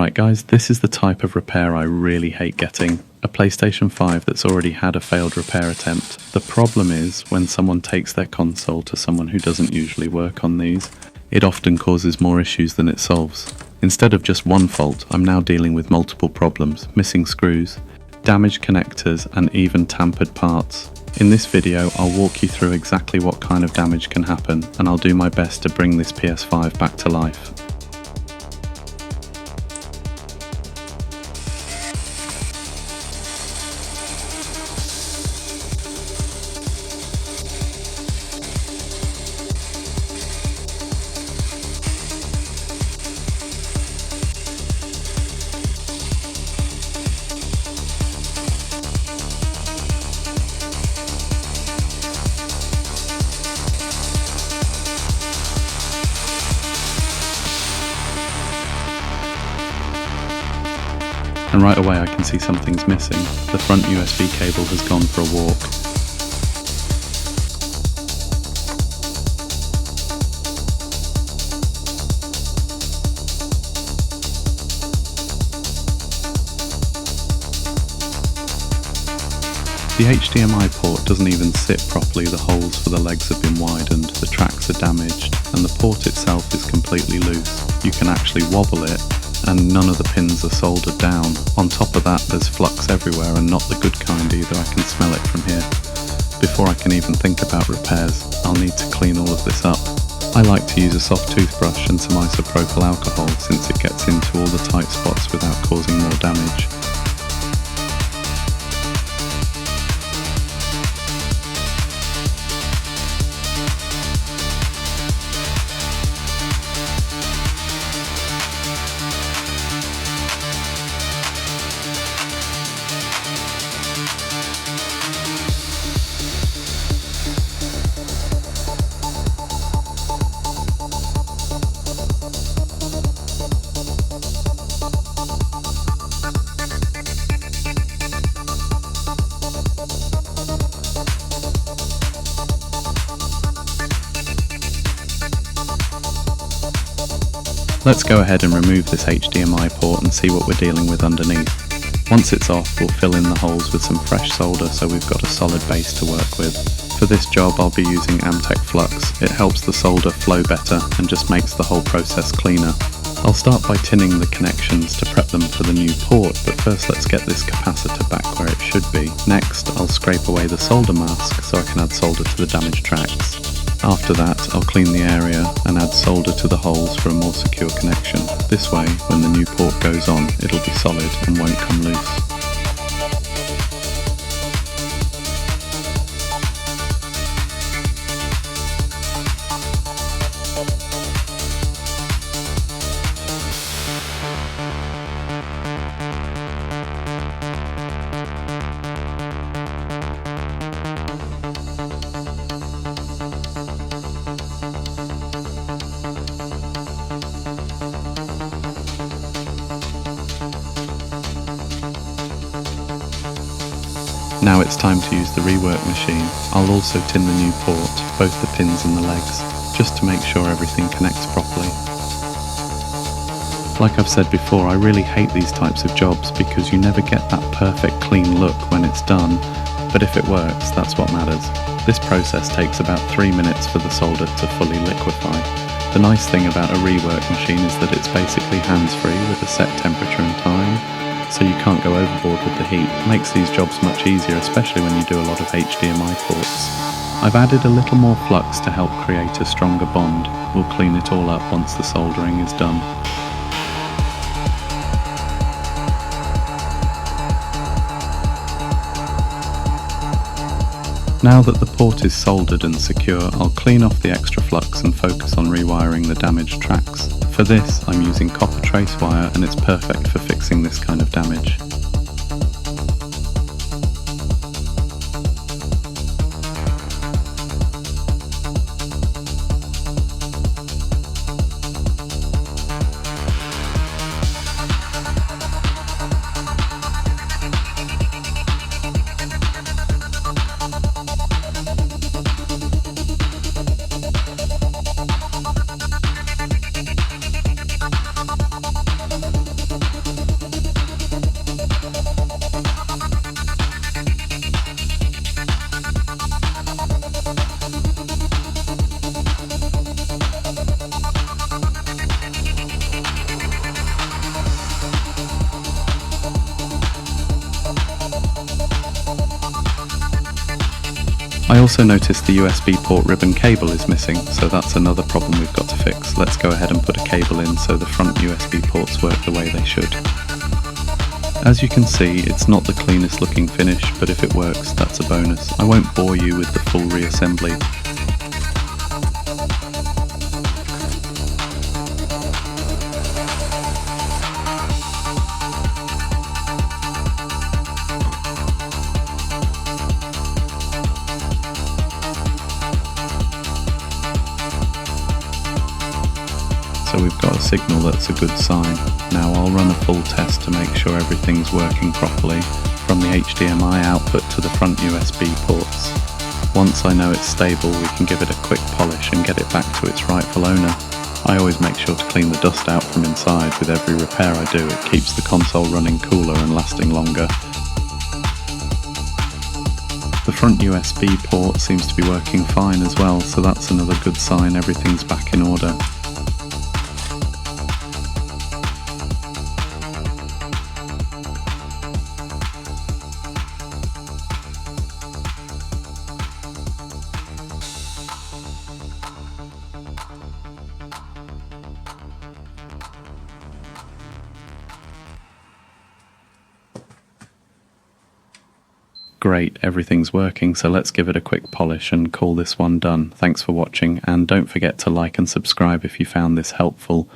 Right guys, this is the type of repair I really hate getting. A PlayStation 5 that's already had a failed repair attempt. The problem is, when someone takes their console to someone who doesn't usually work on these, it often causes more issues than it solves. Instead of just one fault, I'm now dealing with multiple problems, missing screws, damaged connectors, and even tampered parts. In this video, I'll walk you through exactly what kind of damage can happen, and I'll do my best to bring this PS5 back to life. And right away I can see something's missing. The front USB cable has gone for a walk. The HDMI port doesn't even sit properly, the holes for the legs have been widened, the tracks are damaged, and the port itself is completely loose. You can actually wobble it, and none of the pins are soldered down. On top of that, there's flux everywhere, and not the good kind either. I can smell it from here. Before I can even think about repairs, I'll need to clean all of this up. I like to use a soft toothbrush and some isopropyl alcohol since it gets into all the tight spots without causing more damage. Let's go ahead and remove this HDMI port and see what we're dealing with underneath. Once it's off, we'll fill in the holes with some fresh solder so we've got a solid base to work with. For this job I'll be using Amtech Flux. It helps the solder flow better and just makes the whole process cleaner. I'll start by tinning the connections to prep them for the new port, but first let's get this capacitor back where it should be. Next, I'll scrape away the solder mask so I can add solder to the damaged tracks. After that, I'll clean the area and add solder to the holes for a more secure connection. This way, when the new port goes on, it'll be solid and won't come loose. Now it's time to use the rework machine. I'll also tin the new port, both the pins and the legs, just to make sure everything connects properly. Like I've said before, I really hate these types of jobs because you never get that perfect clean look when it's done, but if it works, that's what matters. This process takes about 3 minutes for the solder to fully liquefy. The nice thing about a rework machine is that it's basically hands-free with a set temperature and time, so you can't go overboard with the heat. It makes these jobs much easier, especially when you do a lot of HDMI ports. I've added a little more flux to help create a stronger bond. We'll clean it all up once the soldering is done. Now that the port is soldered and secure, I'll clean off the extra flux and focus on rewiring the damaged tracks. For this, I'm using copper trace wire and it's perfect for fixing this kind of damage. also noticed the USB port ribbon cable is missing, so that's another problem we've got to fix. Let's go ahead and put a cable in so the front USB ports work the way they should. As you can see, it's not the cleanest looking finish, but if it works, that's a bonus. I won't bore you with the full reassembly. So we've got a signal that's a good sign. Now I'll run a full test to make sure everything's working properly, from the HDMI output to the front USB ports. Once I know it's stable, we can give it a quick polish and get it back to its rightful owner. I always make sure to clean the dust out from inside with every repair I do. It keeps the console running cooler and lasting longer. The front USB port seems to be working fine as well, so that's another good sign everything's back in order. Great, everything's working, so let's give it a quick polish and call this one done. Thanks for watching, and don't forget to like and subscribe if you found this helpful.